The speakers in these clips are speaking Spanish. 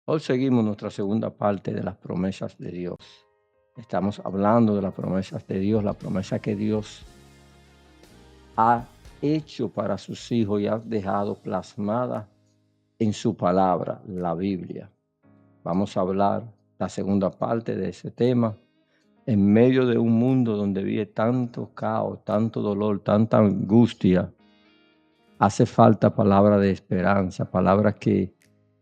Hoy seguimos nuestra segunda parte de las promesas de Dios. Estamos hablando de las promesas de Dios, la promesa que Dios ha hecho para sus hijos y ha dejado plasmada en su palabra, la Biblia. Vamos a hablar la segunda parte de ese tema. En medio de un mundo donde vive tanto caos, tanto dolor, tanta angustia, hace falta palabra de esperanza, palabras que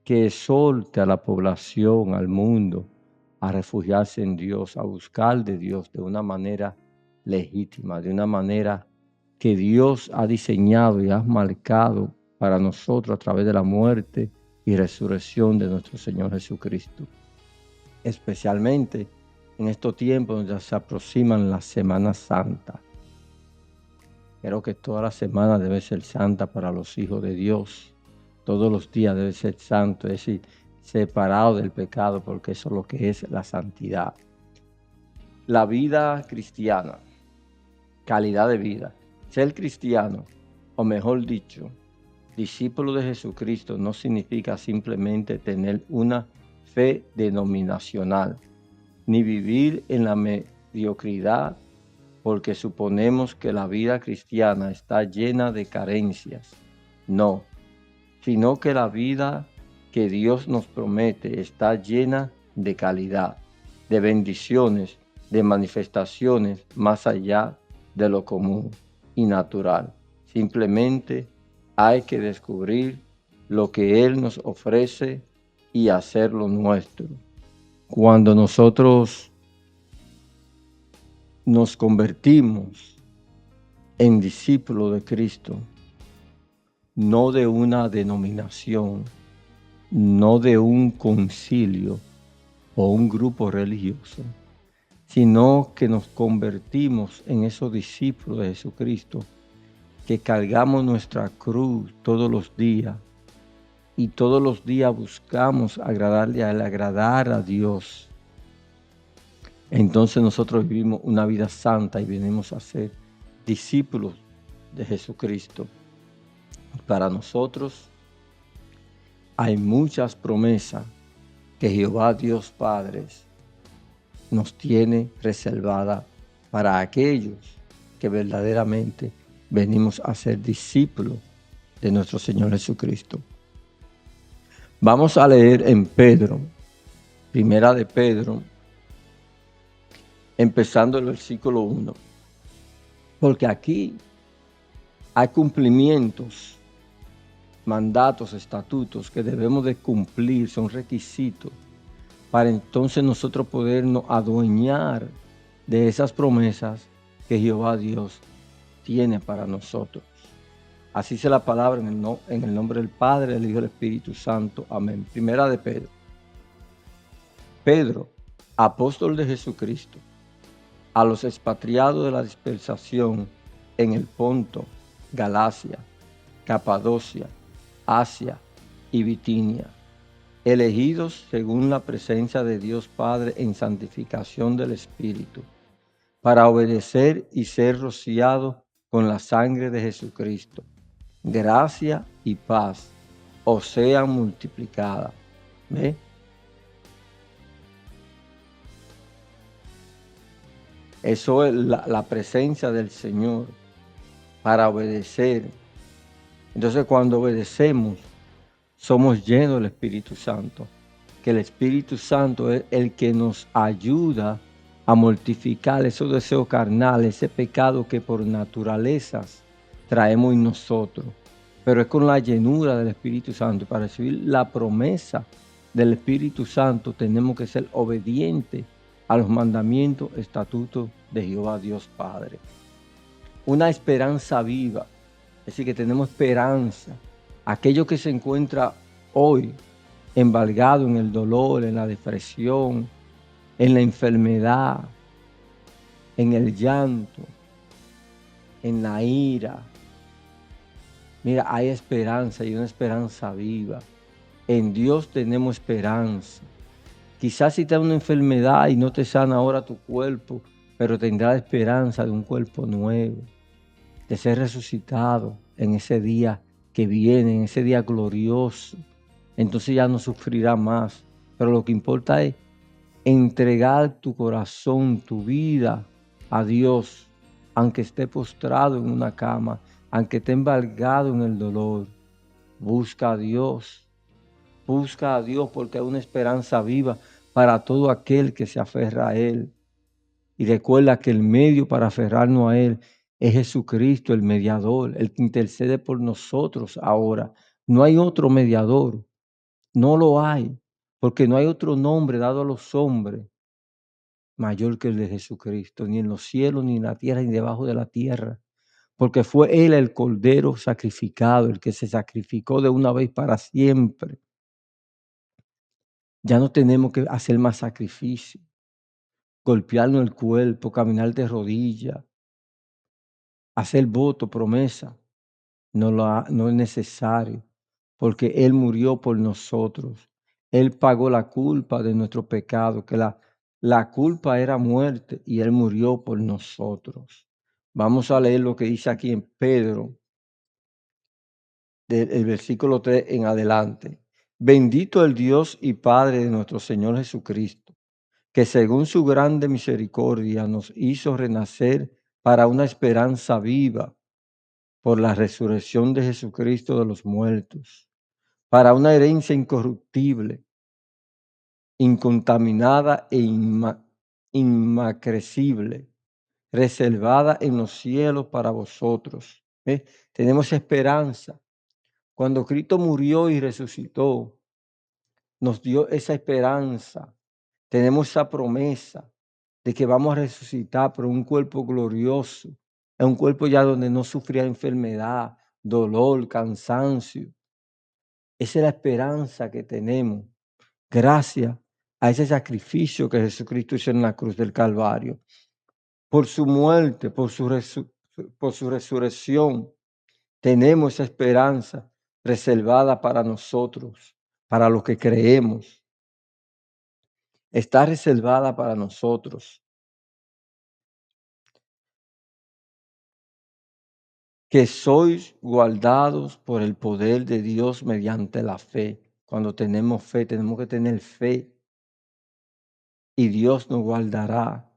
exhorte a la población, al mundo, a refugiarse en Dios, a buscar de Dios de una manera legítima, de una manera que Dios ha diseñado y ha marcado para nosotros a través de la muerte y resurrección de nuestro Señor Jesucristo. Especialmente en estos tiempos donde se aproximan la Semana Santa. Creo que toda la semana debe ser santa para los hijos de Dios. Todos los días debe ser santo, es decir, separado del pecado, porque eso es lo que es la santidad. La vida cristiana, calidad de vida. Ser cristiano, o mejor dicho, discípulo de Jesucristo, no significa simplemente tener una fe denominacional, ni vivir en la mediocridad, porque suponemos que la vida cristiana está llena de carencias. No, sino que la vida que Dios nos promete está llena de calidad, de bendiciones, de manifestaciones más allá de lo común y natural. Simplemente hay que descubrir lo que Él nos ofrece y hacerlo nuestro. Cuando nosotros nos convertimos en discípulos de Cristo, no de una denominación, no de un concilio o un grupo religioso, sino que nos convertimos en esos discípulos de Jesucristo, que cargamos nuestra cruz todos los días y todos los días buscamos agradar a Dios. Entonces nosotros vivimos una vida santa y venimos a ser discípulos de Jesucristo. Para nosotros hay muchas promesas que Jehová Dios Padre nos tiene reservada para aquellos que verdaderamente venimos a ser discípulos de nuestro Señor Jesucristo. Vamos a leer en Pedro, primera de Pedro, empezando el versículo 1, porque aquí hay cumplimientos, mandatos, estatutos que debemos de cumplir, son requisitos para entonces nosotros podernos adueñar de esas promesas que Jehová Dios tiene para nosotros. Así dice la palabra en el nombre del Padre, del Hijo y del Espíritu Santo. Amén. Primera de Pedro. Pedro, apóstol de Jesucristo, a los expatriados de la dispersación en el Ponto, Galacia, Capadocia, Asia y Bitinia, elegidos según la presencia de Dios Padre en santificación del Espíritu, para obedecer y ser rociados con la sangre de Jesucristo. Gracia y paz os sean multiplicadas. ¿Ve? Eso es la presencia del Señor para obedecer. Entonces cuando obedecemos, somos llenos del Espíritu Santo, que el Espíritu Santo es el que nos ayuda a mortificar esos deseos carnales, ese pecado que por naturalezas traemos en nosotros. Pero es con la llenura del Espíritu Santo. Para recibir la promesa del Espíritu Santo tenemos que ser obedientes a los mandamientos, estatutos de Jehová Dios Padre. Una esperanza viva, es decir, que tenemos esperanza. Aquello que se encuentra hoy embargado en el dolor, en la depresión, en la enfermedad, en el llanto, en la ira. Mira, hay esperanza y una esperanza viva. En Dios tenemos esperanza. Quizás si te da una enfermedad y no te sana ahora tu cuerpo, pero tendrás esperanza de un cuerpo nuevo, de ser resucitado en ese día que viene, en ese día glorioso. Entonces ya no sufrirá más, pero lo que importa es entregar tu corazón, tu vida a Dios, aunque esté postrado en una cama, aunque esté embargado en el dolor. Busca a Dios porque hay una esperanza viva para todo aquel que se aferra a Él. Y recuerda que el medio para aferrarnos a Él es Jesucristo, el mediador, el que intercede por nosotros ahora. No hay otro mediador, no lo hay, porque no hay otro nombre dado a los hombres mayor que el de Jesucristo, ni en los cielos, ni en la tierra, ni debajo de la tierra, porque fue Él el Cordero sacrificado, el que se sacrificó de una vez para siempre. Ya no tenemos que hacer más sacrificio, golpearnos el cuerpo, caminar de rodillas, hacer voto, promesa. No es necesario, porque Él murió por nosotros. Él pagó la culpa de nuestro pecado, que la culpa era muerte y Él murió por nosotros. Vamos a leer lo que dice aquí en Pedro, del versículo 3 en adelante. Bendito el Dios y Padre de nuestro Señor Jesucristo, que según su grande misericordia nos hizo renacer para una esperanza viva por la resurrección de Jesucristo de los muertos, para una herencia incorruptible, incontaminada e inmacrecible, reservada en los cielos para vosotros. ¿Ve? Tenemos esperanza. Cuando Cristo murió y resucitó, nos dio esa esperanza. Tenemos esa promesa de que vamos a resucitar por un cuerpo glorioso, es un cuerpo ya donde no sufría enfermedad, dolor, cansancio. Esa es la esperanza que tenemos gracias a ese sacrificio que Jesucristo hizo en la cruz del Calvario. Por su muerte, por su resurrección, tenemos esa esperanza reservada para nosotros, para los que creemos. Está reservada para nosotros, que sois guardados por el poder de Dios mediante la fe. Cuando tenemos fe, tenemos que tener fe y Dios nos guardará.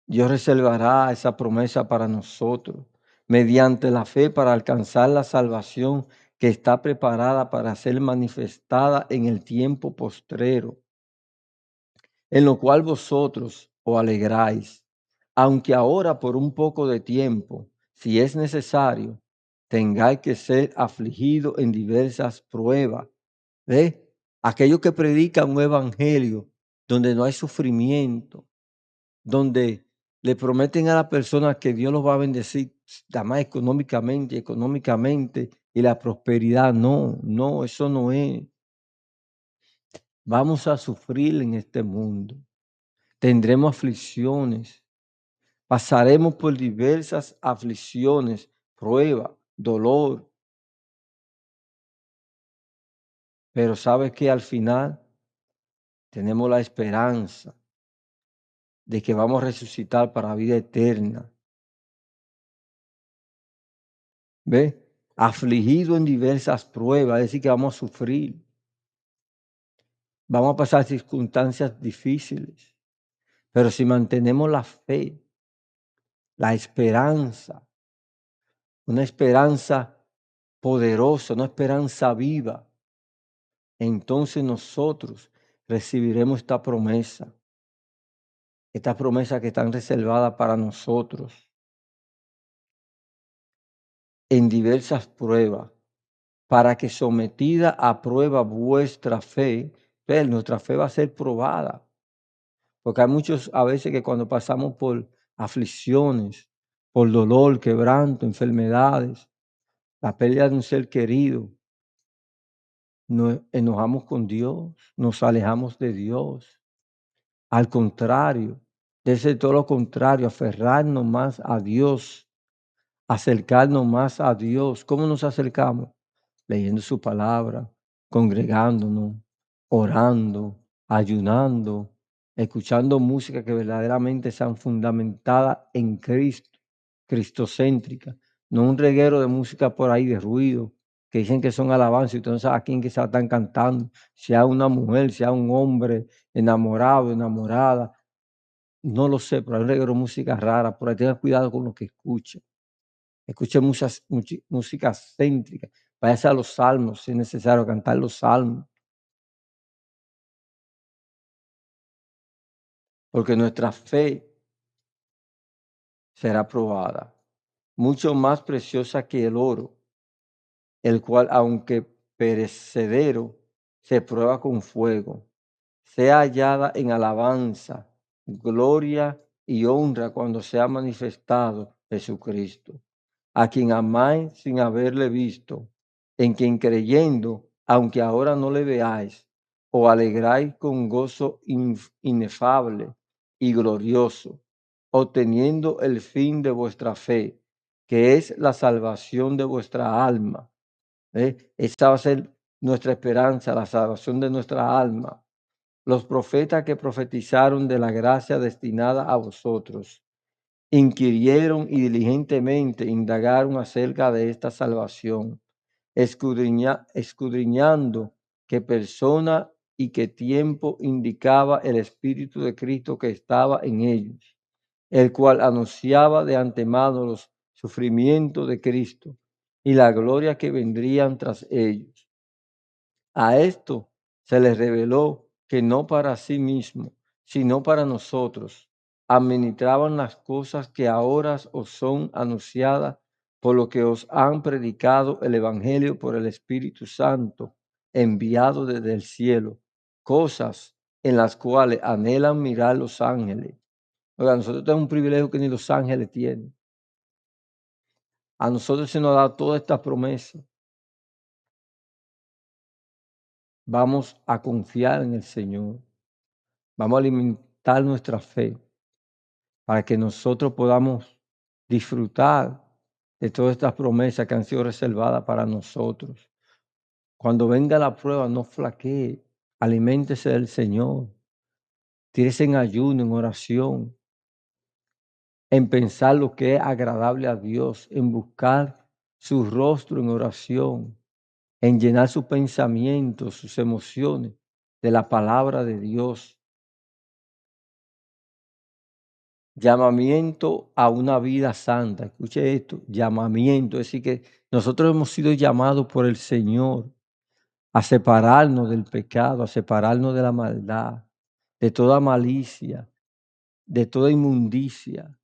Dios reservará esa promesa para nosotros mediante la fe para alcanzar la salvación que está preparada para ser manifestada en el tiempo postrero, en lo cual vosotros os alegráis, aunque ahora por un poco de tiempo, si es necesario, tengáis que ser afligidos en diversas pruebas. ¿Ve? Aquellos que predican un evangelio donde no hay sufrimiento, donde le prometen a la persona que Dios los va a bendecir, además económicamente y la prosperidad. No, no, eso no es. Vamos a sufrir en este mundo. Tendremos aflicciones. Pasaremos por diversas aflicciones, pruebas, dolor. Pero ¿sabes qué? Al final tenemos la esperanza de que vamos a resucitar para vida eterna. ¿Ve? Afligido en diversas pruebas, es decir, que vamos a sufrir. Vamos a pasar circunstancias difíciles, pero si mantenemos la fe, la esperanza, una esperanza poderosa, una esperanza viva, entonces nosotros recibiremos esta promesa que están reservadas para nosotros en diversas pruebas, para que sometida a prueba vuestra fe, nuestra fe va a ser probada. Porque hay muchos a veces que cuando pasamos por aflicciones, por dolor, quebranto, enfermedades, la pérdida de un ser querido, nos enojamos con Dios, nos alejamos de Dios. Al contrario, debe ser todo lo contrario, aferrarnos más a Dios, acercarnos más a Dios. ¿Cómo nos acercamos? Leyendo su palabra, congregándonos, orando, ayunando, escuchando música que verdaderamente sean fundamentadas en Cristo, cristocéntrica, no un reguero de música por ahí de ruido que dicen que son alabanzas, y usted no sabe a quién que se la están cantando, sea una mujer, sea un hombre enamorado, enamorada, no lo sé, pero hay un reguero de música rara, por ahí tenga cuidado con lo que escuche. Escuche música céntrica, váyase a los salmos, si es necesario cantar los salmos, porque nuestra fe será probada, mucho más preciosa que el oro, el cual, aunque perecedero, se prueba con fuego, sea hallada en alabanza, gloria y honra cuando sea manifestado Jesucristo, a quien amáis sin haberle visto, en quien creyendo, aunque ahora no le veáis, os alegráis con gozo inefable y glorioso, obteniendo el fin de vuestra fe, que es la salvación de vuestra alma. Esa va a ser nuestra esperanza, la salvación de nuestra alma. Los profetas que profetizaron de la gracia destinada a vosotros, inquirieron y diligentemente indagaron acerca de esta salvación, escudriñando qué persona y qué tiempo indicaba el Espíritu de Cristo que estaba en ellos, el cual anunciaba de antemano los sufrimientos de Cristo y la gloria que vendrían tras ellos. A esto se les reveló que no para sí mismo, sino para nosotros, administraban las cosas que ahora os son anunciadas por lo que os han predicado el Evangelio por el Espíritu Santo, enviado desde el cielo, cosas en las cuales anhelan mirar los ángeles. Oiga, nosotros tenemos un privilegio que ni los ángeles tienen. A nosotros se nos da toda esta promesa. Vamos a confiar en el Señor. Vamos a alimentar nuestra fe para que nosotros podamos disfrutar de todas estas promesas que han sido reservadas para nosotros. Cuando venga la prueba, no flaquee, aliméntese del Señor, tírese en ayuno, en oración, en pensar lo que es agradable a Dios, en buscar su rostro en oración, en llenar sus pensamientos, sus emociones de la palabra de Dios. Llamamiento a una vida santa. Escuche esto, llamamiento. Es decir, que nosotros hemos sido llamados por el Señor a separarnos del pecado, a separarnos de la maldad, de toda malicia, de toda inmundicia,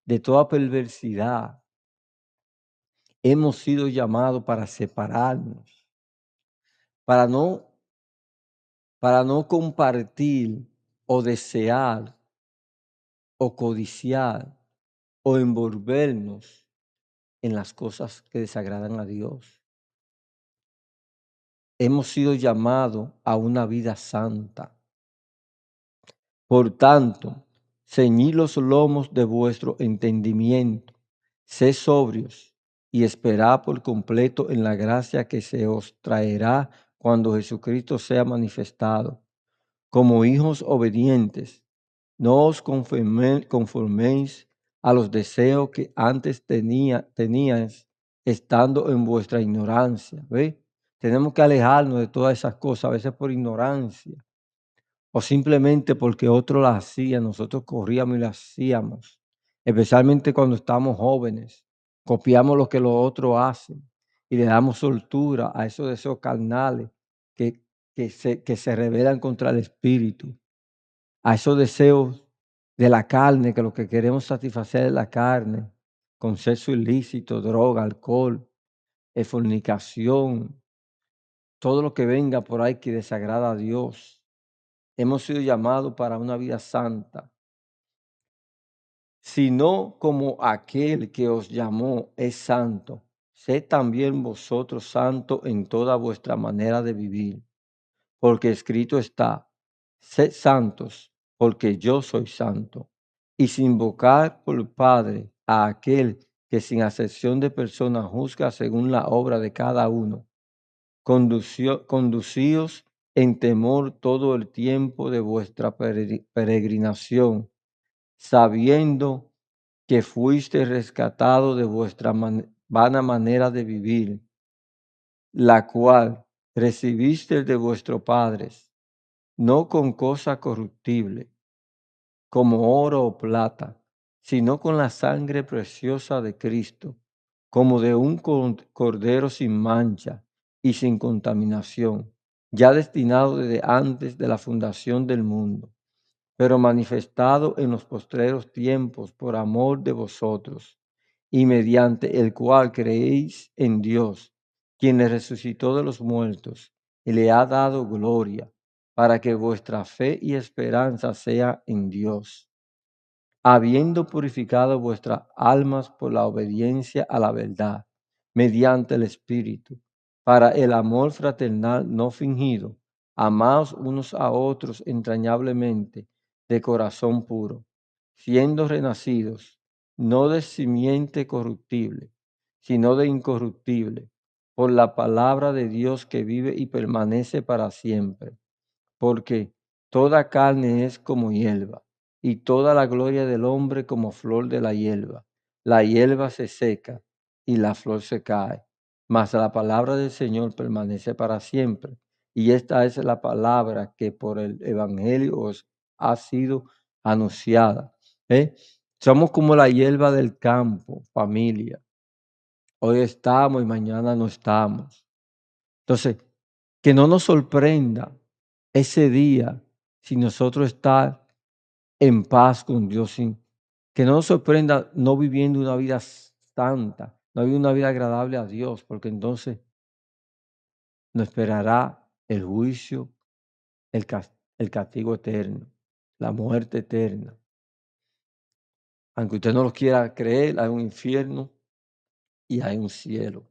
de toda perversidad. Hemos sido llamados para separarnos, para no, para no compartir o desear o codiciar o envolvernos en las cosas que desagradan a Dios. Hemos sido llamados a una vida santa. Por tanto, ceñid los lomos de vuestro entendimiento, sed sobrios y esperad por completo en la gracia que se os traerá cuando Jesucristo sea manifestado. Como hijos obedientes, no os conforméis a los deseos que antes teníais estando en vuestra ignorancia. ¿Ve? Tenemos que alejarnos de todas esas cosas, a veces por ignorancia o simplemente porque otros las hacían, nosotros corríamos y las hacíamos, especialmente cuando estamos jóvenes. Copiamos lo que los otros hacen y le damos soltura a esos deseos carnales que, que se rebelan contra el espíritu, a esos deseos de la carne, que lo que queremos satisfacer es la carne, con sexo ilícito, droga, alcohol, fornicación, todo lo que venga por ahí que desagrada a Dios. Hemos sido llamados para una vida santa, sino como aquel que os llamó es santo. Sed también vosotros santos en toda vuestra manera de vivir, porque escrito está, sed santos, porque yo soy santo. Y sin invocar por Padre a aquel que sin acepción de personas juzga según la obra de cada uno, conducíos en temor todo el tiempo de vuestra peregrinación, sabiendo que fuiste rescatado de vuestra vana manera de vivir, la cual recibisteis de vuestros padres, no con cosa corruptible, como oro o plata, sino con la sangre preciosa de Cristo, como de un cordero sin mancha y sin contaminación, ya destinado desde antes de la fundación del mundo, pero manifestado en los postreros tiempos por amor de vosotros, y mediante el cual creéis en Dios, quien le resucitó de los muertos y le ha dado gloria, para que vuestra fe y esperanza sea en Dios, habiendo purificado vuestras almas por la obediencia a la verdad, mediante el Espíritu, para el amor fraternal no fingido, amaos unos a otros entrañablemente, de corazón puro, siendo renacidos, no de simiente corruptible, sino de incorruptible, por la palabra de Dios que vive y permanece para siempre, porque toda carne es como hierba, y toda la gloria del hombre como flor de la hierba. La hierba se seca y la flor se cae, mas la palabra del Señor permanece para siempre. Y esta es la palabra que por el Evangelio os ha sido anunciada. ¿Eh? Somos como la hierba del campo, familia. Hoy estamos y mañana no estamos. Entonces, que no nos sorprenda ese día si nosotros estar en paz con Dios, que no nos sorprenda no viviendo una vida santa, no viviendo una vida agradable a Dios, porque entonces nos esperará el juicio, el castigo eterno, la muerte eterna. Aunque usted no lo quiera creer, hay un infierno y hay un cielo.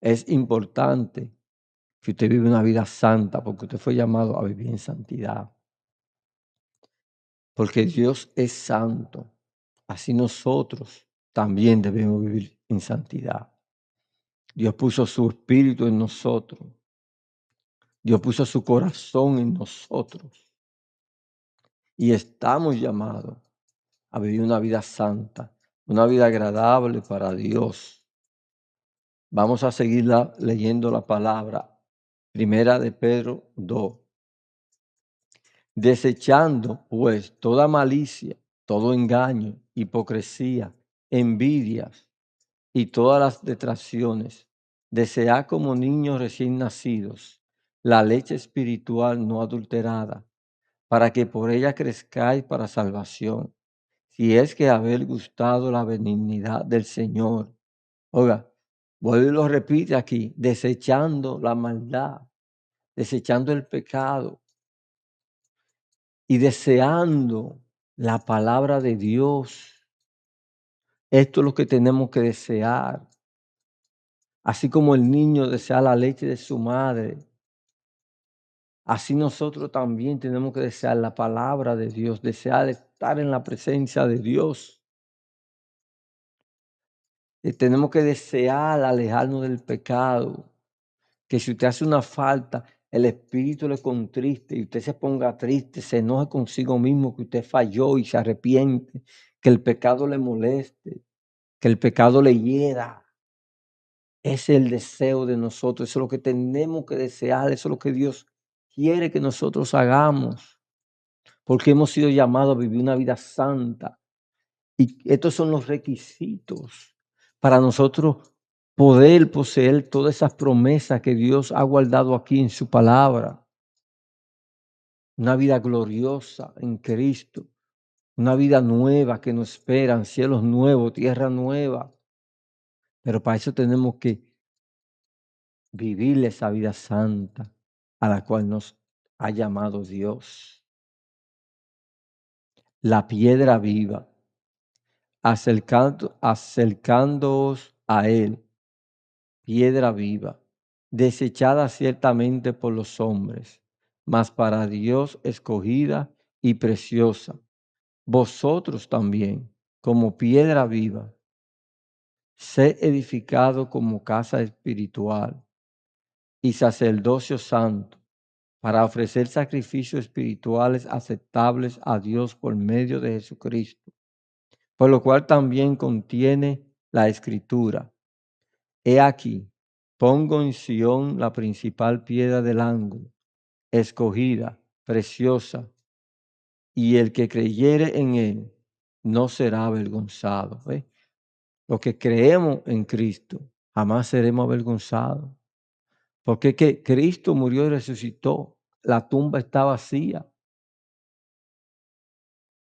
Es importante que usted vive una vida santa, porque usted fue llamado a vivir en santidad. Porque Dios es santo. Así nosotros también debemos vivir en santidad. Dios puso su espíritu en nosotros. Dios puso su corazón en nosotros. Y estamos llamados a vivir una vida santa, una vida agradable para Dios. Vamos a seguir leyendo la palabra. Primera de Pedro 2. Desechando pues toda malicia, todo engaño, hipocresía, envidias y todas las detracciones, desead como niños recién nacidos la leche espiritual no adulterada, para que por ella crezcáis para salvación, si es que haber gustado la benignidad del Señor. Oiga, vuelve y lo repite aquí, desechando la maldad, desechando el pecado y deseando la palabra de Dios. Esto es lo que tenemos que desear. Así como el niño desea la leche de su madre, así nosotros también tenemos que desear la palabra de Dios, desear estar en la presencia de Dios. Tenemos que desear alejarnos del pecado, que si usted hace una falta, el Espíritu le contriste y usted se ponga triste, se enoje consigo mismo que usted falló y se arrepiente, que el pecado le moleste, que el pecado le hiera. Ese es el deseo de nosotros, eso es lo que tenemos que desear, eso es lo que Dios quiere que nosotros hagamos, porque hemos sido llamados a vivir una vida santa. Y estos son los requisitos para nosotros poder poseer todas esas promesas que Dios ha guardado aquí en su palabra. Una vida gloriosa en Cristo, una vida nueva que nos esperan, cielos nuevos, tierra nueva. Pero para eso tenemos que vivir esa vida santa a la cual nos ha llamado Dios. La piedra viva, acercándoos a Él, piedra viva, desechada ciertamente por los hombres, mas para Dios escogida y preciosa. Vosotros también, como piedra viva, sed edificado como casa espiritual y sacerdocio santo, para ofrecer sacrificios espirituales aceptables a Dios por medio de Jesucristo, por lo cual también contiene la Escritura. He aquí, Pongo en Sión la principal piedra del ángulo, escogida, preciosa, y el que creyere en él no será avergonzado. ¿Ve? Los que creemos en Cristo jamás seremos avergonzados. Porque es que Cristo murió y resucitó. La tumba está vacía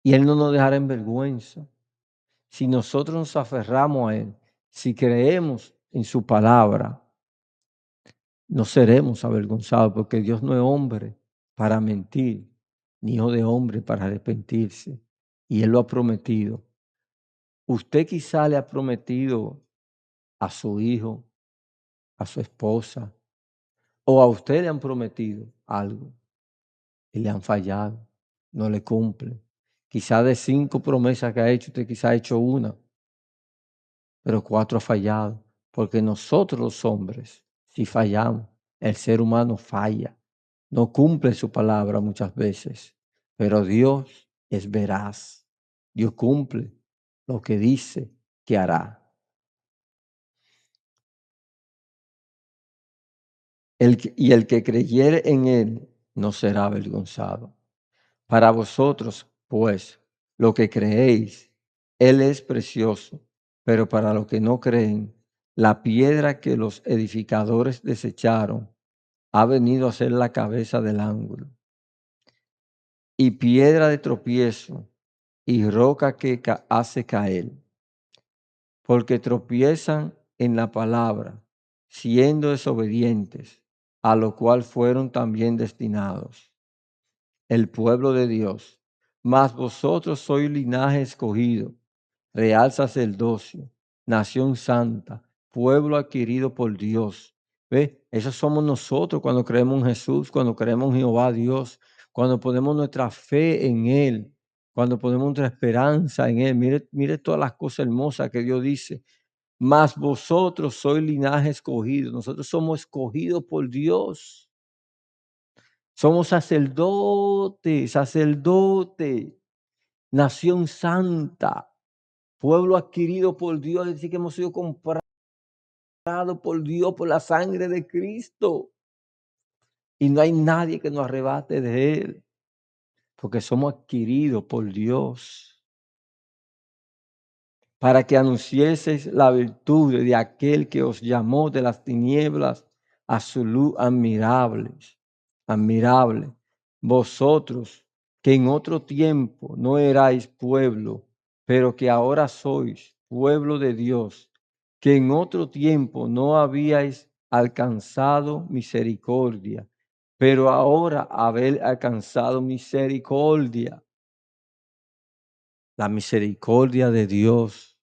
y Él no nos dejará en vergüenza. Si nosotros nos aferramos a Él, si creemos en su palabra, no seremos avergonzados porque Dios no es hombre para mentir, ni hijo de hombre para arrepentirse. Y Él lo ha prometido. Usted quizá le ha prometido a su hijo, a su esposa, o a usted le han prometido algo y le han fallado, no le cumple. Quizá de 5 promesas que ha hecho, usted quizá ha hecho una, pero 4 ha fallado, porque nosotros los hombres, si fallamos, el ser humano falla, no cumple su palabra muchas veces, pero Dios es veraz, Dios cumple lo que dice que hará. El que creyere en él no será avergonzado. Para vosotros, pues, lo que creéis, él es precioso, pero para los que no creen, la piedra que los edificadores desecharon ha venido a ser la cabeza del ángulo, y piedra de tropiezo, y roca que hace caer, porque tropiezan en la palabra, siendo desobedientes, a lo cual fueron también destinados el pueblo de Dios. Mas vosotros sois linaje escogido, real sacerdocio, nación santa, pueblo adquirido por Dios. ¿Ve? Eso somos nosotros cuando creemos en Jesús, cuando creemos en Jehová Dios, cuando ponemos nuestra fe en Él, cuando ponemos nuestra esperanza en Él. Mire, mire todas las cosas hermosas que Dios dice. Mas vosotros sois linaje escogido. Nosotros somos escogidos por Dios. Somos sacerdotes, sacerdote, nación santa, pueblo adquirido por Dios, es decir, que hemos sido comprados por Dios por la sangre de Cristo. Y no hay nadie que nos arrebate de Él, porque somos adquiridos por Dios. Para que anuncieseis la virtud de aquel que os llamó de las tinieblas a su luz admirable, admirable. Vosotros que en otro tiempo no erais pueblo, pero que ahora sois pueblo de Dios, que en otro tiempo no habíais alcanzado misericordia, pero ahora habéis alcanzado misericordia. La misericordia de Dios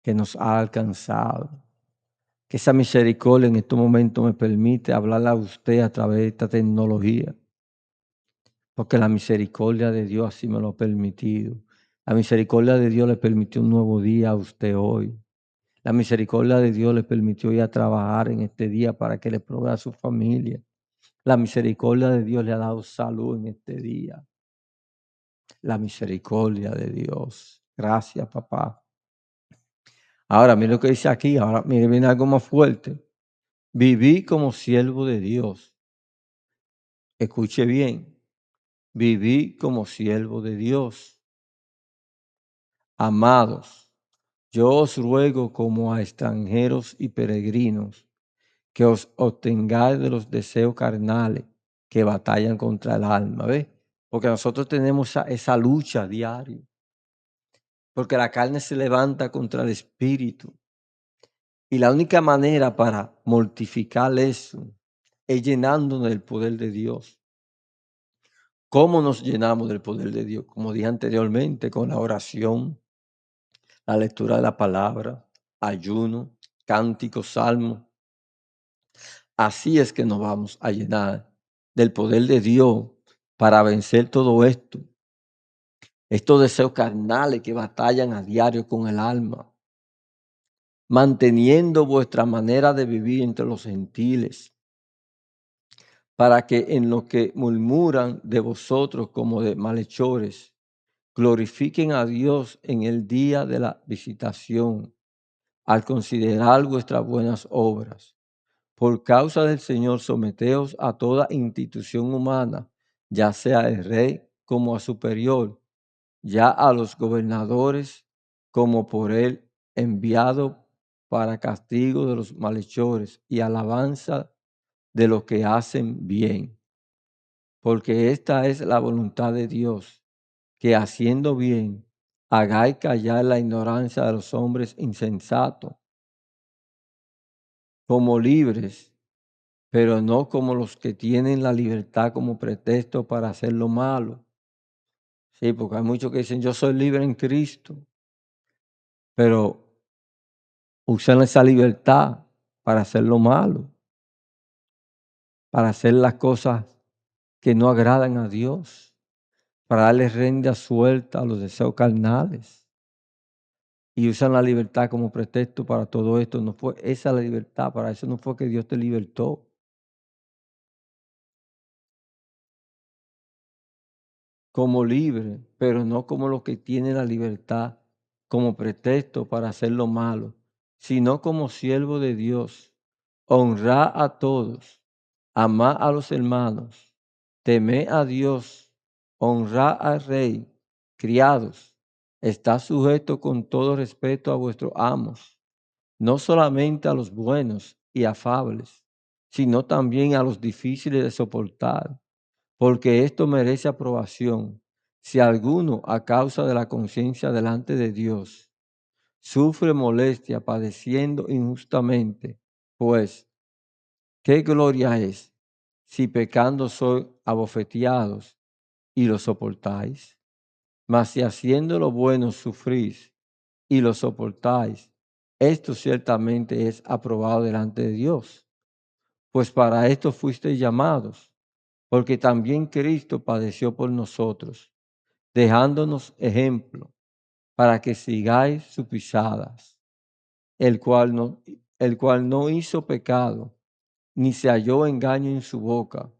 que nos ha alcanzado. Que esa misericordia en estos momentos me permite hablarle a usted a través de esta tecnología. Porque la misericordia de Dios así me lo ha permitido. La misericordia de Dios le permitió un nuevo día a usted hoy. La misericordia de Dios le permitió ir a trabajar en este día para que le provea a su familia. La misericordia de Dios le ha dado salud en este día. La misericordia de Dios. Gracias, papá. Ahora, mire lo que dice aquí. Ahora, mire, viene algo más fuerte. Viví como siervo de Dios. Escuche bien. Viví como siervo de Dios. Amados, yo os ruego como a extranjeros y peregrinos que os obtengáis de los deseos carnales que batallan contra el alma. ¿Ves? Porque nosotros tenemos esa lucha diaria. Porque la carne se levanta contra el espíritu. Y la única manera para mortificar eso es llenándonos del poder de Dios. ¿Cómo nos llenamos del poder de Dios? Como dije anteriormente, con la oración, la lectura de la palabra, ayuno, cánticos, salmos. Así es que nos vamos a llenar del poder de Dios para vencer todo esto. Estos deseos carnales que batallan a diario con el alma. Manteniendo vuestra manera de vivir entre los gentiles, para que en lo que murmuran de vosotros como de malhechores, glorifiquen a Dios en el día de la visitación, al considerar vuestras buenas obras. Por causa del Señor, someteos a toda institución humana, ya sea el rey como a superior, ya a los gobernadores como por él enviado para castigo de los malhechores y alabanza de los que hacen bien. Porque esta es la voluntad de Dios, que haciendo bien hagáis callar la ignorancia de los hombres insensatos, como libres, pero no como los que tienen la libertad como pretexto para hacer lo malo. Sí, porque hay muchos que dicen, yo soy libre en Cristo, pero usan esa libertad para hacer lo malo, para hacer las cosas que no agradan a Dios, para darle rienda suelta a los deseos carnales. Y usan la libertad como pretexto para todo esto. No fue esa la libertad, para eso no fue que Dios te libertó. Como libre, pero no como los que tienen la libertad como pretexto para hacer lo malo, sino como siervo de Dios. Honrad a todos, amad a los hermanos, temed a Dios, honrad al rey, criados, está sujeto con todo respeto a vuestros amos, no solamente a los buenos y afables, sino también a los difíciles de soportar, porque esto merece aprobación. Si alguno, a causa de la conciencia delante de Dios, sufre molestia padeciendo injustamente, pues, ¿qué gloria es si pecando sois abofeteados y lo soportáis? Mas si haciendo lo bueno sufrís y lo soportáis, esto ciertamente es aprobado delante de Dios. Pues para esto fuisteis llamados, porque también Cristo padeció por nosotros, dejándonos ejemplo para que sigáis sus pisadas, el cual no hizo pecado, ni se halló engaño en su boca,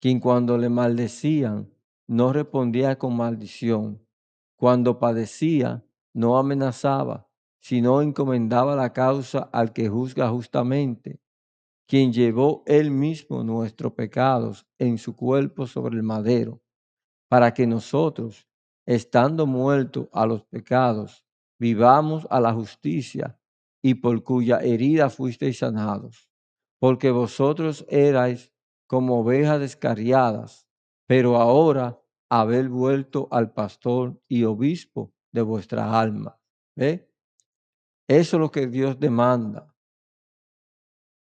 quien cuando le maldecían no respondía con maldición, cuando padecía no amenazaba, sino encomendaba la causa al que juzga justamente, quien llevó él mismo nuestros pecados en su cuerpo sobre el madero, para que nosotros, estando muertos a los pecados, vivamos a la justicia, y por cuya herida fuisteis sanados. Porque vosotros erais como ovejas descarriadas, pero ahora habéis vuelto al pastor y obispo de vuestra alma. ¿Ve? Eso es lo que Dios demanda,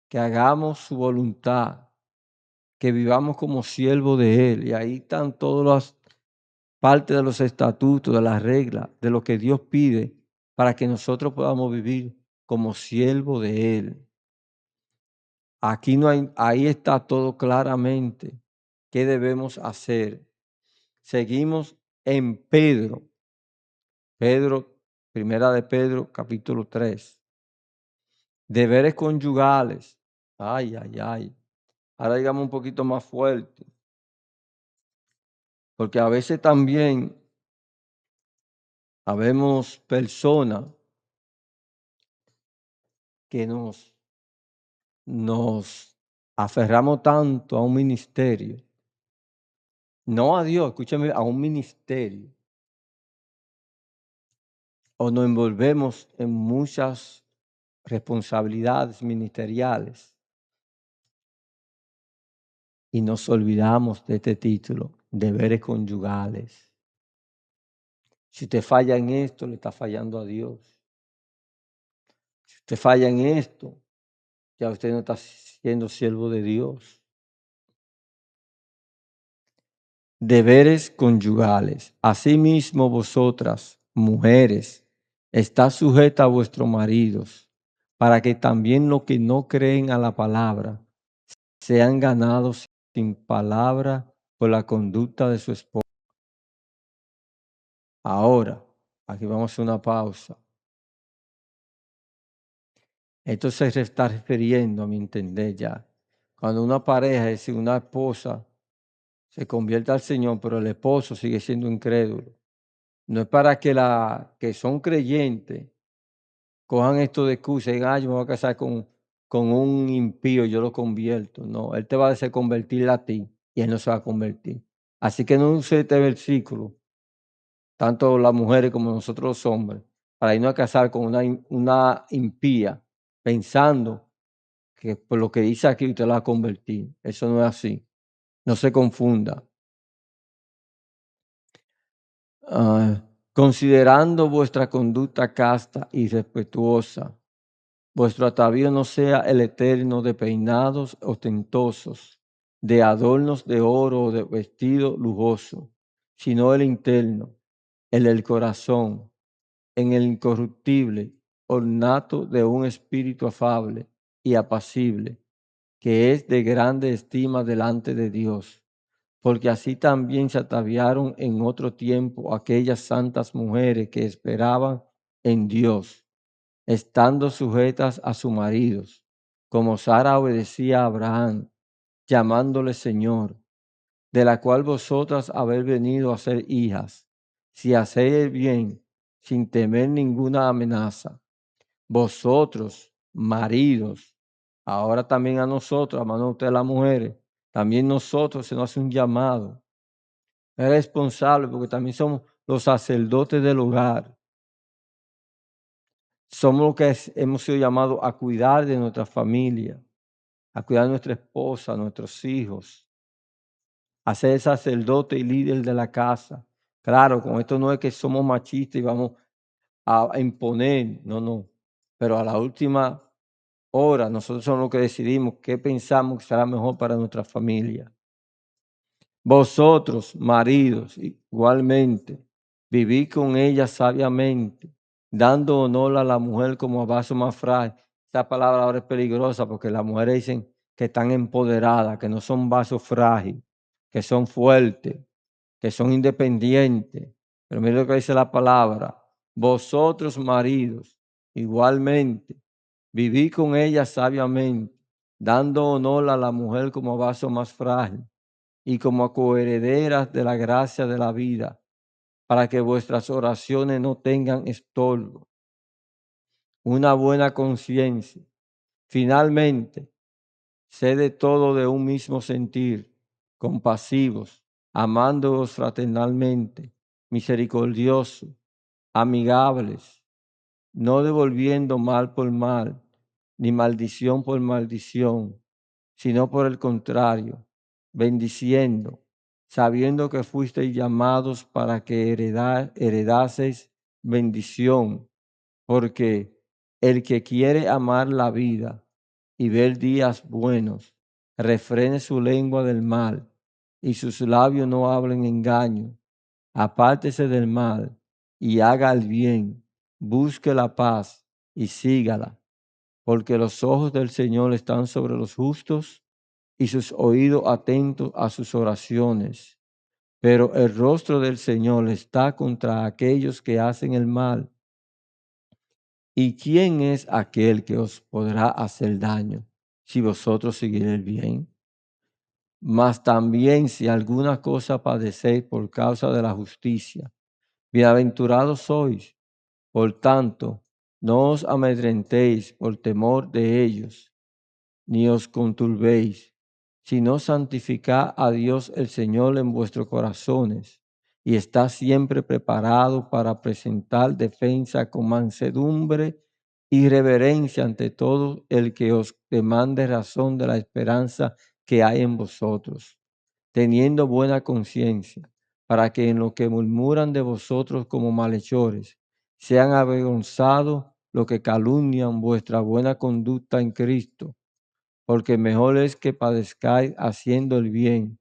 que hagamos su voluntad, que vivamos como siervos de Él. Y ahí están todas las partes de los estatutos, de las reglas, de lo que Dios pide para que nosotros podamos vivir como siervos de Él. Aquí no hay, ahí está todo claramente qué debemos hacer. Seguimos en Pedro. Pedro, primera de Pedro, capítulo 3. Deberes conyugales. Ay, ay, ay. Ahora digamos un poquito más fuerte. Porque a veces también habemos personas que nos aferramos tanto a un ministerio, no a Dios, escúchame, a un ministerio, o nos envolvemos en muchas responsabilidades ministeriales y nos olvidamos de este título, deberes conyugales. Si usted falla en esto, le está fallando a Dios. Si usted falla en esto, ya usted no está siendo siervo de Dios. Deberes conyugales. Asimismo vosotras, mujeres, está sujeta a vuestros maridos, para que también los que no creen a la palabra sean ganados sin palabra por la conducta de su esposo. Ahora, aquí vamos a hacer una pausa. Esto se está refiriendo, a mi entender ya, cuando una pareja, es decir, una esposa, se convierte al Señor, pero el esposo sigue siendo incrédulo. No es para que que son creyentes cojan esto de excusa y digan: "Yo me voy a casar con un impío, yo lo convierto". No, él te va a hacer convertir a ti y él no se va a convertir. Así que no use este versículo, tanto las mujeres como nosotros los hombres, para irnos a casar con una impía, pensando que por lo que dice aquí usted la va a convertir. Eso no es así. No se confunda. Considerando vuestra conducta casta y respetuosa, vuestro atavío no sea el eterno de peinados ostentosos, de adornos de oro o de vestido lujoso, sino el interno, el del corazón, en el incorruptible, ornato de un espíritu afable y apacible, que es de grande estima delante de Dios, porque así también se ataviaron en otro tiempo aquellas santas mujeres que esperaban en Dios, estando sujetas a sus maridos, como Sara obedecía a Abraham, llamándole Señor, de la cual vosotras habéis venido a ser hijas, si hacéis el bien, sin temer ninguna amenaza. Vosotros, maridos, ahora también a nosotros, hermanos, ustedes las mujeres, también nosotros se nos hace un llamado. Es responsable porque también somos los sacerdotes del hogar. Somos los que hemos sido llamados a cuidar de nuestra familia, a cuidar de nuestra esposa, nuestros hijos, a ser sacerdote y líder de la casa. Claro, con esto no es que somos machistas y vamos a imponer, no, no. Pero a la última hora nosotros somos los que decidimos qué pensamos que será mejor para nuestra familia. Vosotros, maridos, igualmente, vivid con ella sabiamente, dando honor a la mujer como a vaso más frágil. Esta palabra ahora es peligrosa porque las mujeres dicen que están empoderadas, que no son vasos frágiles, que son fuertes, que son independientes. Pero mira lo que dice la palabra. Vosotros, maridos, igualmente, vivid con ella sabiamente, dando honor a la mujer como a vaso más frágil y como coherederas de la gracia de la vida, para que vuestras oraciones no tengan estorbo. Una buena conciencia. Finalmente, sed de todo de un mismo sentir, compasivos, amándoos fraternalmente, misericordiosos, amigables, no devolviendo mal por mal, ni maldición por maldición, sino por el contrario, bendiciendo, sabiendo que fuisteis llamados para que heredaseis bendición, porque el que quiere amar la vida y ver días buenos, refrene su lengua del mal y sus labios no hablen engaño. Apártese del mal y haga el bien, busque la paz y sígala, porque los ojos del Señor están sobre los justos y sus oídos atentos a sus oraciones. Pero el rostro del Señor está contra aquellos que hacen el mal. ¿Y quién es aquel que os podrá hacer daño si vosotros seguís el bien? Mas también si alguna cosa padecéis por causa de la justicia, bienaventurados sois. Por tanto, no os amedrentéis por temor de ellos, ni os conturbéis, sino santificad a Dios el Señor en vuestros corazones, y está siempre preparado para presentar defensa con mansedumbre y reverencia ante todo el que os demande razón de la esperanza que hay en vosotros, teniendo buena conciencia, para que en lo que murmuran de vosotros como malhechores, sean avergonzados los que calumnian vuestra buena conducta en Cristo, porque mejor es que padezcáis haciendo el bien,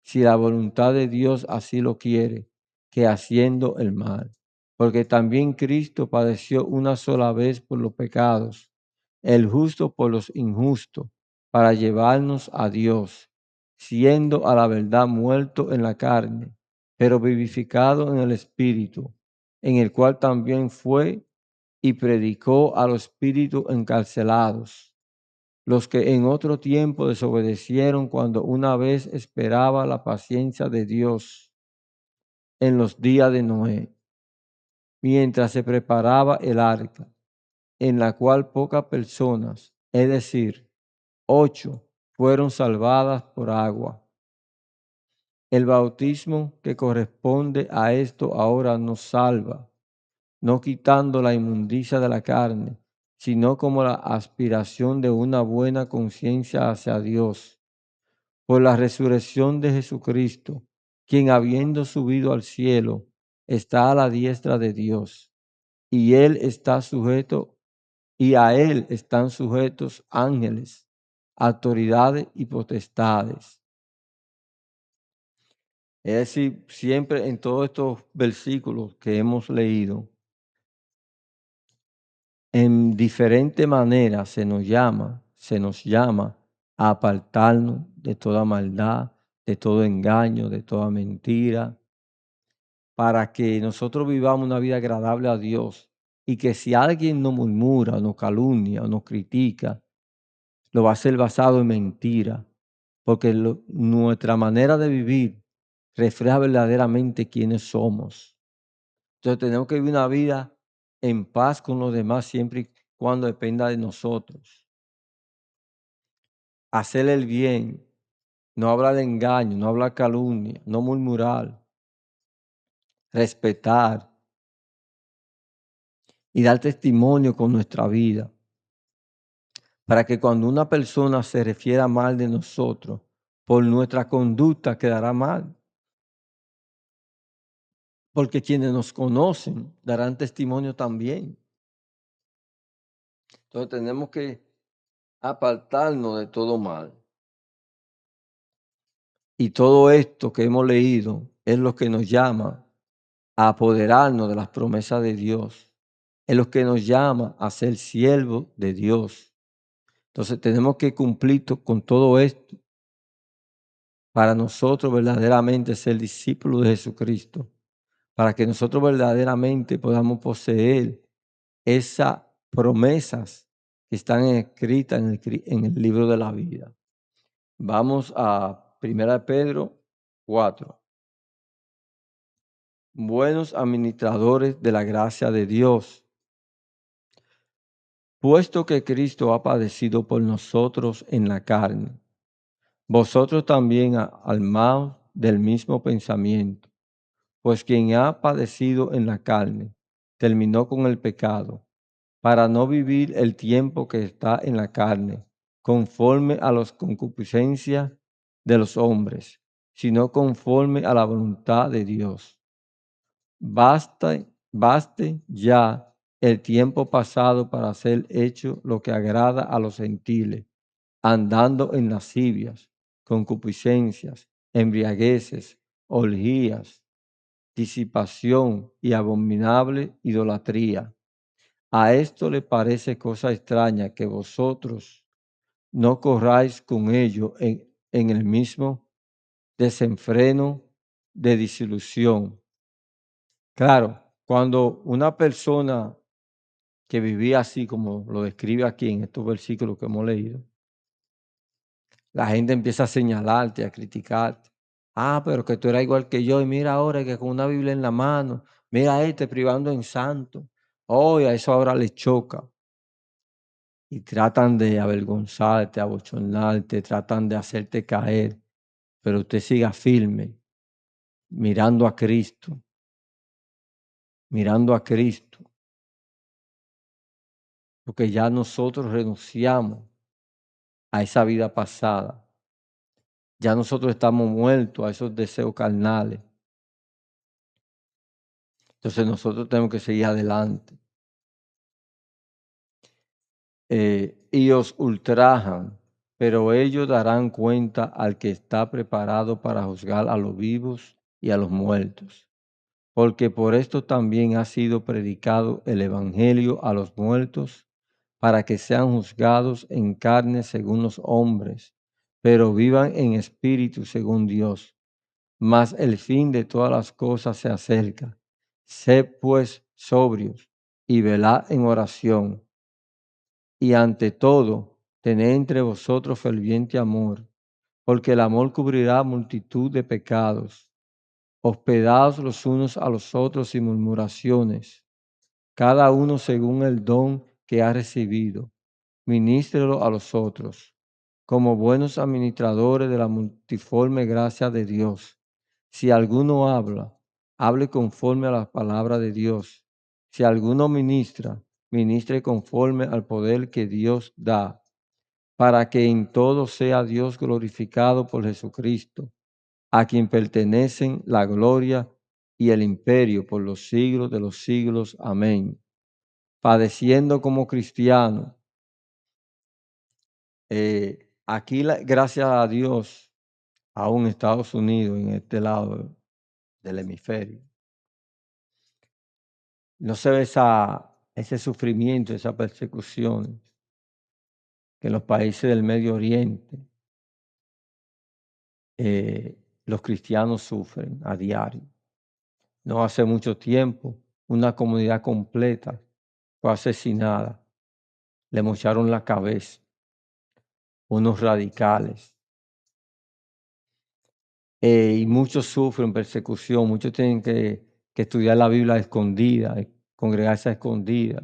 si la voluntad de Dios así lo quiere, que haciendo el mal. Porque también Cristo padeció una sola vez por los pecados, el justo por los injustos, para llevarnos a Dios, siendo a la verdad muerto en la carne, pero vivificado en el Espíritu, en el cual también fue y predicó a los espíritus encarcelados, los que en otro tiempo desobedecieron cuando una vez esperaba la paciencia de Dios en los días de Noé, mientras se preparaba el arca, en la cual pocas personas, es decir, 8, fueron salvadas por agua. El bautismo que corresponde a esto ahora nos salva, no quitando la inmundicia de la carne, sino como la aspiración de una buena conciencia hacia Dios, por la resurrección de Jesucristo, quien habiendo subido al cielo, está a la diestra de Dios, y él está sujeto, y a él están sujetos ángeles, autoridades y potestades. Es decir, siempre en todos estos versículos que hemos leído, en diferente manera se nos llama a apartarnos de toda maldad, de todo engaño, de toda mentira, para que nosotros vivamos una vida agradable a Dios y que si alguien nos murmura, nos calumnia o nos critica, lo va a hacer basado en mentira, porque nuestra manera de vivir refleja verdaderamente quiénes somos. Entonces tenemos que vivir una vida en paz con los demás siempre y cuando dependa de nosotros. Hacer el bien, no hablar de engaño, no hablar calumnia, no murmurar, respetar y dar testimonio con nuestra vida, para que cuando una persona se refiera mal de nosotros, por nuestra conducta quedará mal, porque quienes nos conocen darán testimonio también. Entonces tenemos que apartarnos de todo mal. Y todo esto que hemos leído es lo que nos llama a apoderarnos de las promesas de Dios. Es lo que nos llama a ser siervos de Dios. Entonces tenemos que cumplir con todo esto para nosotros verdaderamente ser discípulos de Jesucristo, para que nosotros verdaderamente podamos poseer esas promesas que están escritas en el libro de la vida. Vamos a 1 Pedro 4. Buenos administradores de la gracia de Dios, puesto que Cristo ha padecido por nosotros en la carne, vosotros también armaos del mismo pensamiento, pues quien ha padecido en la carne terminó con el pecado, para no vivir el tiempo que está en la carne, conforme a las concupiscencias de los hombres, sino conforme a la voluntad de Dios. Baste ya el tiempo pasado para hacer hecho lo que agrada a los gentiles, andando en lascivias, concupiscencias, embriagueces, orgías, disipación y abominable idolatría. A esto le parece cosa extraña que vosotros no corráis con ello en el mismo desenfreno de disilusión. Claro, cuando una persona que vivía así como lo describe aquí en estos versículos que hemos leído, la gente empieza a señalarte, a criticarte. Ah, pero que tú eras igual que yo y mira ahora que con una Biblia en la mano, mira privando en santo. Oh, y a eso ahora le choca. Y tratan de avergonzarte, abochornarte, tratan de hacerte caer, pero usted siga firme, mirando a Cristo, mirando a Cristo, porque ya nosotros renunciamos a esa vida pasada. Ya nosotros estamos muertos a esos deseos carnales. Entonces nosotros tenemos que seguir adelante. Y os ultrajan, pero ellos darán cuenta al que está preparado para juzgar a los vivos y a los muertos. Porque por esto también ha sido predicado el evangelio a los muertos, para que sean juzgados en carne según los hombres, pero vivan en espíritu según Dios. Mas el fin de todas las cosas se acerca. Sed pues sobrios y velad en oración. Y ante todo, tened entre vosotros ferviente amor, porque el amor cubrirá multitud de pecados. Hospedaos los unos a los otros sin murmuraciones, cada uno según el don que ha recibido, ministrelo a los otros, como buenos administradores de la multiforme gracia de Dios. Si alguno habla, hable conforme a la palabra de Dios. Si alguno ministra, ministre conforme al poder que Dios da, para que en todo sea Dios glorificado por Jesucristo, a quien pertenecen la gloria y el imperio por los siglos de los siglos. Amén. Padeciendo como cristiano, aquí, gracias a Dios, aún Estados Unidos, en este lado del hemisferio, no se ve ese sufrimiento, esa persecución que en los países del Medio Oriente los cristianos sufren a diario. No hace mucho tiempo, una comunidad completa fue asesinada, le mocharon la cabeza unos radicales. Y muchos sufren persecución, muchos tienen que estudiar la Biblia a escondida, congregarse a escondida,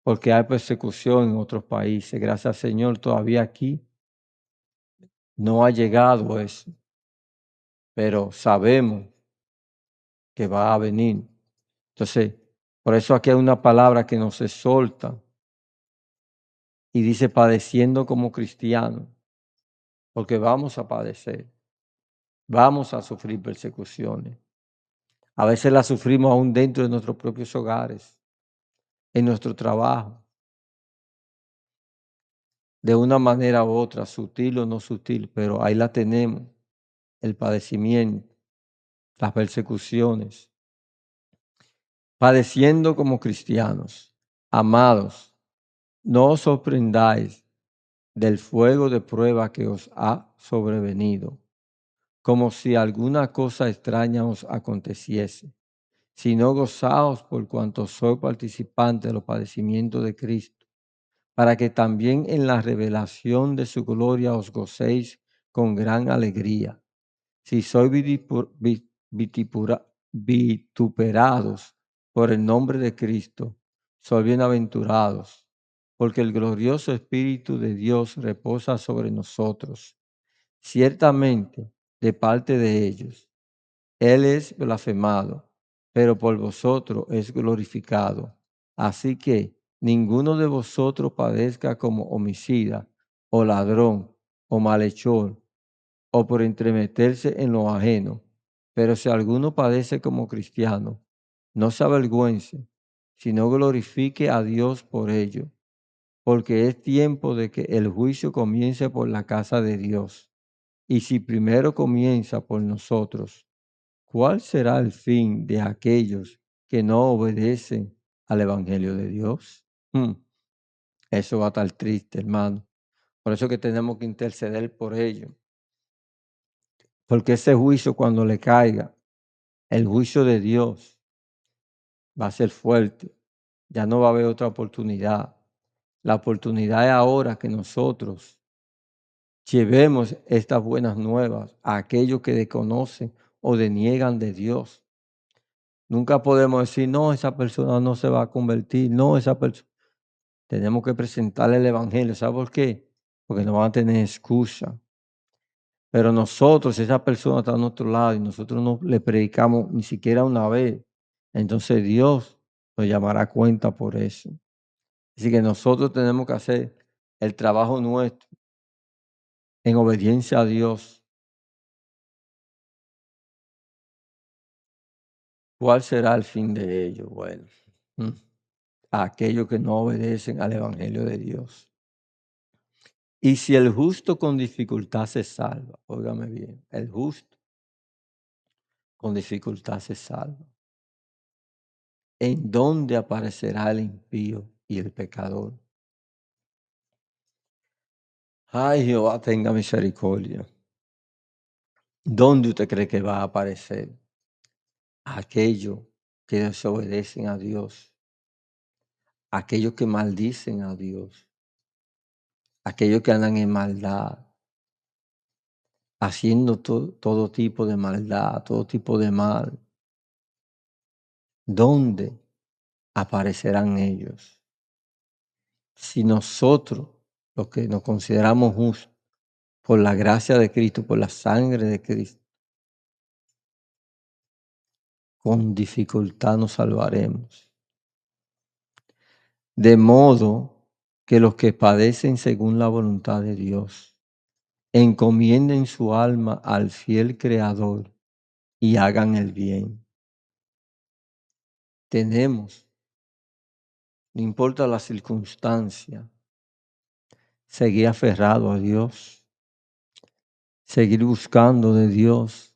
porque hay persecución en otros países. Gracias al Señor, todavía aquí no ha llegado eso, pero sabemos que va a venir. Entonces, por eso aquí hay una palabra que nos exhorta y dice padeciendo como cristianos, porque vamos a padecer, vamos a sufrir persecuciones. A veces las sufrimos aún dentro de nuestros propios hogares, en nuestro trabajo, de una manera u otra, sutil o no sutil, pero ahí la tenemos, el padecimiento, las persecuciones, padeciendo como cristianos. Amados, no os sorprendáis del fuego de prueba que os ha sobrevenido, como si alguna cosa extraña os aconteciese, sino gozaos por cuanto sois participantes de los padecimientos de Cristo, para que también en la revelación de su gloria os gocéis con gran alegría. Si sois vituperados por el nombre de Cristo, sois bienaventurados, porque el glorioso Espíritu de Dios reposa sobre nosotros. Ciertamente, de parte de ellos, Él es blasfemado, pero por vosotros es glorificado. Así que ninguno de vosotros padezca como homicida, o ladrón, o malhechor, o por entremeterse en lo ajeno. Pero si alguno padece como cristiano, no se avergüence, sino glorifique a Dios por ello, porque es tiempo de que el juicio comience por la casa de Dios. Y si primero comienza por nosotros, ¿cuál será el fin de aquellos que no obedecen al Evangelio de Dios? Eso va a estar triste, hermano. Por eso que tenemos que interceder por ellos. Porque ese juicio cuando le caiga, el juicio de Dios va a ser fuerte. Ya no va a haber otra oportunidad. La oportunidad es ahora que nosotros llevemos estas buenas nuevas a aquellos que desconocen o deniegan de Dios. Nunca podemos decir, no, esa persona no se va a convertir, no, esa persona. Tenemos que presentarle el Evangelio. ¿Sabe por qué? Porque no van a tener excusa. Pero nosotros, si esa persona está a nuestro lado y nosotros no le predicamos ni siquiera una vez, entonces Dios nos llamará a cuenta por eso. Así que nosotros tenemos que hacer el trabajo nuestro en obediencia a Dios. ¿Cuál será el fin de ellos? Bueno, mm, aquellos que no obedecen al Evangelio de Dios. Y si el justo con dificultad se salva, óigame bien, el justo con dificultad se salva. ¿En dónde aparecerá el impío y el pecador? Ay, Jehová tenga misericordia. ¿Dónde usted cree que va a aparecer? Aquellos que desobedecen a Dios, aquellos que maldicen a Dios, aquellos que andan en maldad, haciendo todo tipo de maldad, todo tipo de mal. ¿Dónde aparecerán ellos? Si nosotros, los que nos consideramos justos, por la gracia de Cristo, por la sangre de Cristo, con dificultad nos salvaremos. De modo que los que padecen según la voluntad de Dios, encomienden su alma al fiel Creador y hagan el bien. Tenemos, no importa la circunstancia, seguir aferrado a Dios, seguir buscando de Dios,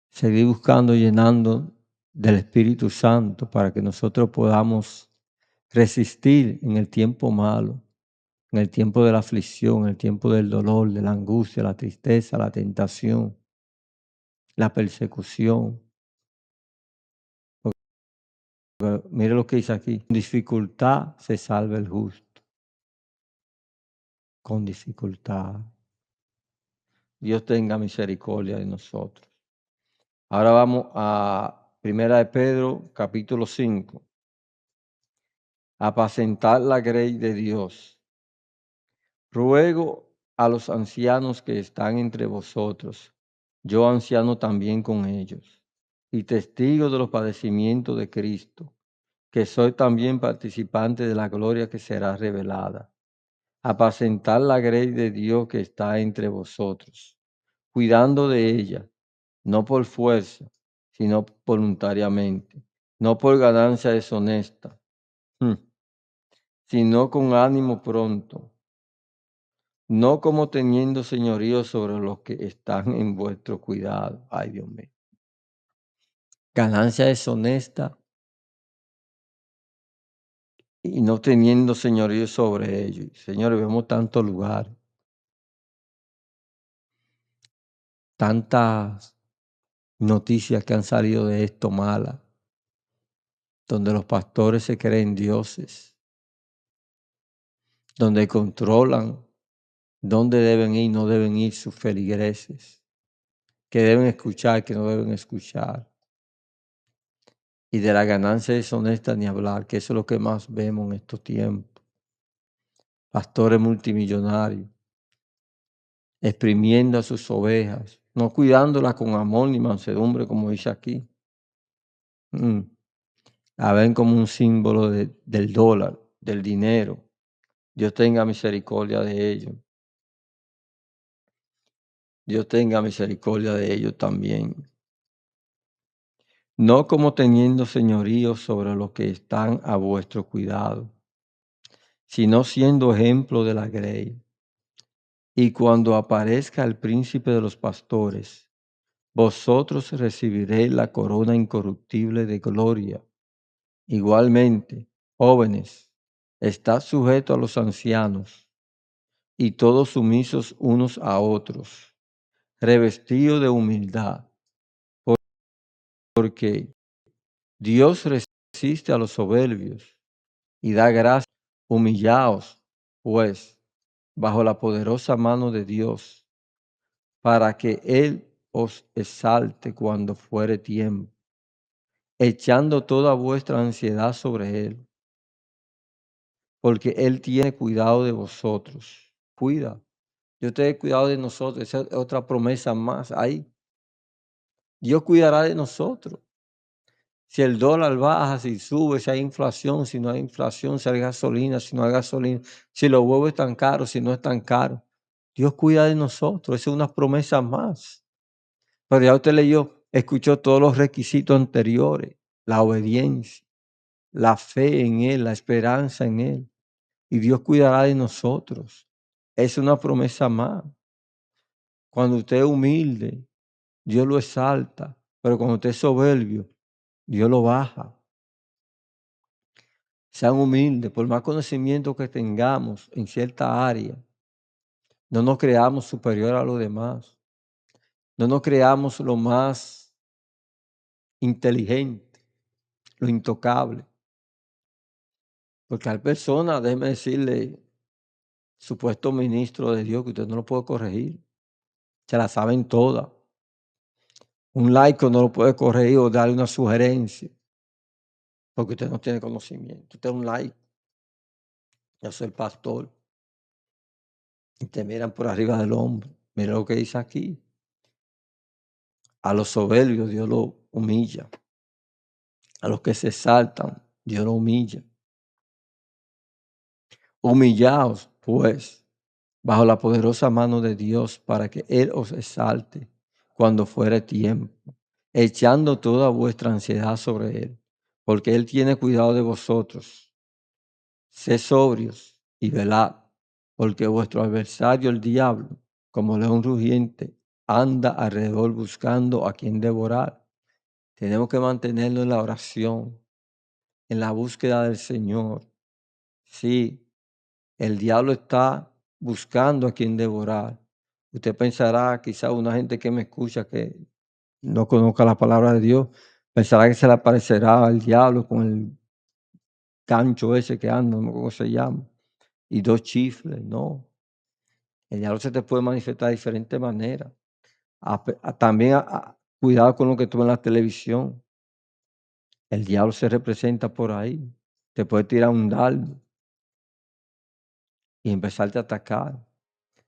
seguir buscando, llenando del Espíritu Santo para que nosotros podamos resistir en el tiempo malo, en el tiempo de la aflicción, en el tiempo del dolor, de la angustia, la tristeza, la tentación, la persecución. Pero mire lo que dice aquí, con dificultad se salva el justo, con dificultad. Dios tenga misericordia de nosotros. Ahora vamos a Primera de Pedro, capítulo 5. Apacentar la grey de Dios. Ruego a los ancianos que están entre vosotros, yo anciano también con ellos, y testigo de los padecimientos de Cristo, que soy también participante de la gloria que será revelada. Apacentar la grey de Dios que está entre vosotros, cuidando de ella, no por fuerza, sino voluntariamente, no por ganancia deshonesta, mm, sino con ánimo pronto, no como teniendo señorío sobre los que están en vuestro cuidado. Ay, Dios mío. Ganancia deshonesta y no teniendo señorío sobre ellos. Señores, vemos tantos lugares, tantas noticias que han salido de esto malas, donde los pastores se creen dioses, donde controlan dónde deben ir, no deben ir sus feligreses, que deben escuchar, que no deben escuchar. Y de la ganancia deshonesta ni hablar, que eso es lo que más vemos en estos tiempos. Pastores multimillonarios, exprimiendo a sus ovejas, no cuidándolas con amor ni mansedumbre, como dice aquí. La ven como un símbolo del dólar, del dinero. Dios tenga misericordia de ellos. Dios tenga misericordia de ellos también. No como teniendo señorío sobre los que están a vuestro cuidado, sino siendo ejemplo de la grey. Y cuando aparezca el príncipe de los pastores, vosotros recibiréis la corona incorruptible de gloria. Igualmente, jóvenes, estad sujetos a los ancianos y todos sumisos unos a otros, revestidos de humildad, porque Dios resiste a los soberbios y da gracia. Humillaos, pues, bajo la poderosa mano de Dios, para que Él os exalte cuando fuere tiempo, echando toda vuestra ansiedad sobre Él, porque Él tiene cuidado de vosotros. Cuida. Dios tiene cuidado de nosotros. Esa es otra promesa más ahí. Dios cuidará de nosotros. Si el dólar baja, si sube, si hay inflación, si no hay inflación, si hay gasolina, si no hay gasolina, si los huevos están caros, si no están caros. Dios cuida de nosotros. Esa es una promesa más. Pero ya usted leyó, escuchó todos los requisitos anteriores, la obediencia, la fe en Él, la esperanza en Él. Y Dios cuidará de nosotros. Es una promesa más. Cuando usted es humilde, Dios lo exalta. Pero cuando usted es soberbio, Dios lo baja. Sean humildes, por más conocimiento que tengamos en cierta área, no nos creamos superior a los demás. No nos creamos lo más inteligente, lo intocable. Porque hay personas, déjeme decirle, supuesto ministro de Dios, que usted no lo puede corregir. Se la saben todas. Un laico no lo puede corregir o darle una sugerencia, porque usted no tiene conocimiento. Usted es un laico. Yo soy el pastor y te miran por arriba del hombro. Mira lo que dice aquí. A los soberbios Dios lo humilla. A los que se exaltan, Dios lo humilla. Humillaos, pues, bajo la poderosa mano de Dios, para que Él os exalte cuando fuere tiempo, echando toda vuestra ansiedad sobre Él, porque Él tiene cuidado de vosotros. Sed sobrios y velad, porque vuestro adversario, el diablo, como león rugiente, anda alrededor buscando a quien devorar. Tenemos que mantenernos en la oración, en la búsqueda del Señor. Sí, el diablo está buscando a quien devorar. Usted pensará, quizá una gente que me escucha que no conozca la palabra de Dios, pensará que se le aparecerá al diablo con el gancho ese que anda, no sé cómo se llama, y dos chifles. No, el diablo se te puede manifestar de diferentes maneras. También cuidado con lo que tú ves en la televisión. El diablo se representa por ahí. Te puede tirar un dardo y empezarte a atacar.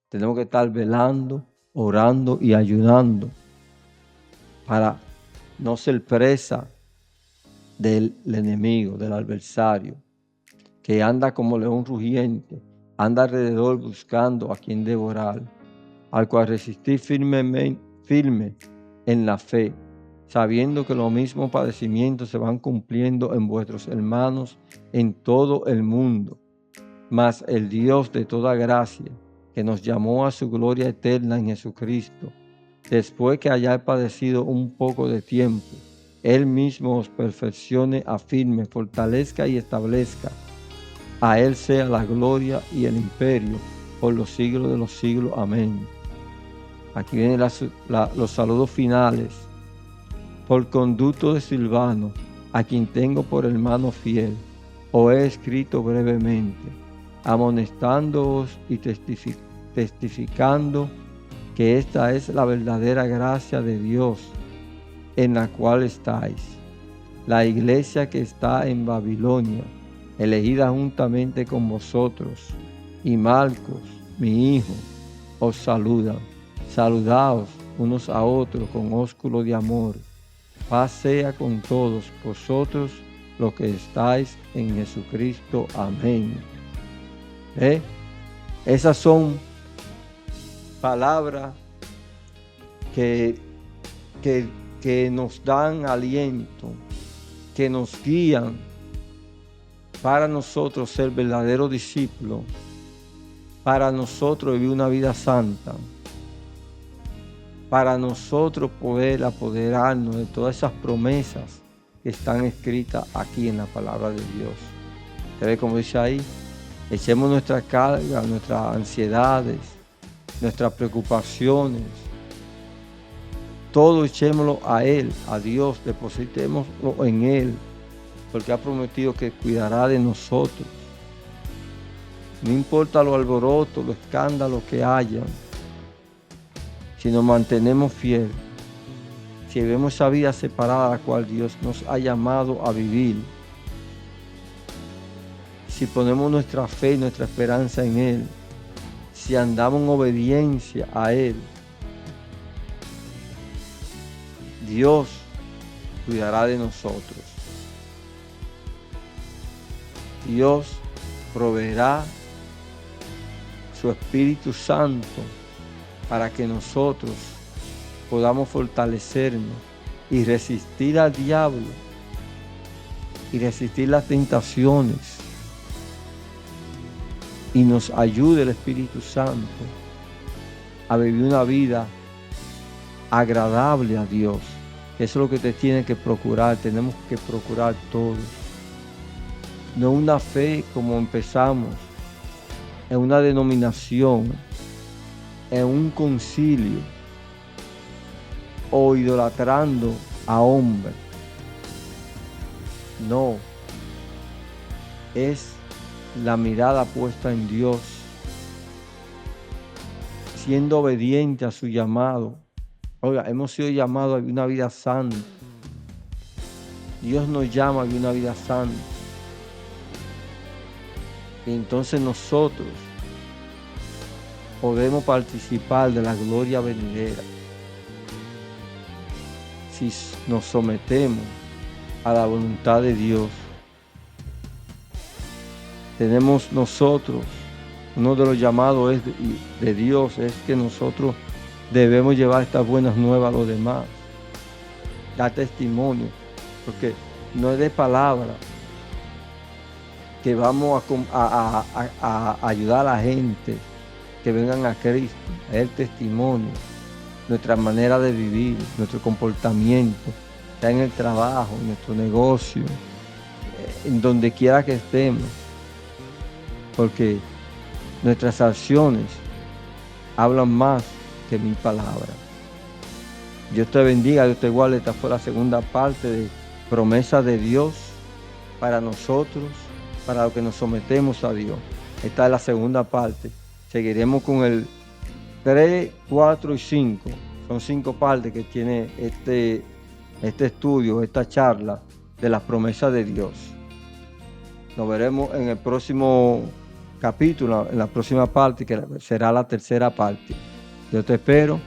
Tenemos que estar velando, orando y ayunando para no ser presa del enemigo, del adversario, que anda como león rugiente, anda alrededor buscando a quien devorar, al cual resistir firme en la fe, sabiendo que los mismos padecimientos se van cumpliendo en vuestros hermanos en todo el mundo. Mas el Dios de toda gracia, que nos llamó a su gloria eterna en Jesucristo, después que hayáis padecido un poco de tiempo, Él mismo os perfeccione, afirme, fortalezca y establezca. A Él sea la gloria y el imperio por los siglos de los siglos. Amén. Aquí vienen los saludos finales. Por conducto de Silvano, a quien tengo por hermano fiel, os he escrito brevemente, amonestándoos y testificando que esta es la verdadera gracia de Dios en la cual estáis. La iglesia que está en Babilonia, elegida juntamente con vosotros, y Marcos, mi hijo, os saludan. Saludaos unos a otros con ósculo de amor. Paz sea con todos vosotros los que estáis en Jesucristo. Amén. Esas son palabras que nos dan aliento, que nos guían para nosotros ser verdaderos discípulos, para nosotros vivir una vida santa, para nosotros poder apoderarnos de todas esas promesas que están escritas aquí en la palabra de Dios. ¿Usted ve cómo dice ahí? Echemos nuestra carga, nuestras ansiedades, nuestras preocupaciones, todo echémoslo a Él, a Dios, depositémoslo en Él, porque ha prometido que cuidará de nosotros. No importa los alborotos, los escándalos que hayan, si nos mantenemos fieles, si vivimos esa vida separada a la cual Dios nos ha llamado a vivir, si ponemos nuestra fe y nuestra esperanza en Él, si andamos en obediencia a Él, Dios cuidará de nosotros. Dios proveerá su Espíritu Santo para que nosotros podamos fortalecernos y resistir al diablo y resistir las tentaciones, y nos ayude el Espíritu Santo a vivir una vida agradable a Dios. Eso es lo que te tiene que procurar. Tenemos que procurar todos. No una fe como empezamos, en una denominación, en un concilio, o idolatrando a hombres. No, es la mirada puesta en Dios, siendo obediente a su llamado. Oiga, hemos sido llamados a una vida santa. Dios nos llama a una vida santa. Y entonces nosotros podemos participar de la gloria venidera si nos sometemos a la voluntad de Dios. Tenemos nosotros, uno de los llamados de Dios es que nosotros debemos llevar estas buenas nuevas a los demás, dar testimonio, porque no es de palabra que vamos a ayudar a la gente que vengan a Cristo, es el testimonio, nuestra manera de vivir, nuestro comportamiento, ya en el trabajo, en nuestro negocio, en donde quiera que estemos, porque nuestras acciones hablan más que mi palabra. Dios te bendiga, Dios te guarde. Esta fue la segunda parte de promesa de Dios para nosotros, para los que nos sometemos a Dios. Esta es la segunda parte. Seguiremos con el 3, 4 y 5. Son 5 partes que tiene este estudio, esta charla de las promesas de Dios. Nos veremos en el próximo capítulo, en la próxima parte, que será la tercera parte. Yo te espero.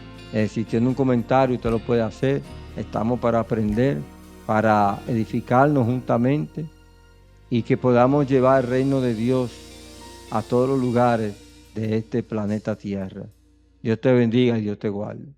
Si tiene un comentario, usted lo puede hacer. Estamos para aprender, para edificarnos juntamente y que podamos llevar el reino de Dios a todos los lugares de este planeta Tierra. Dios te bendiga y Dios te guarde.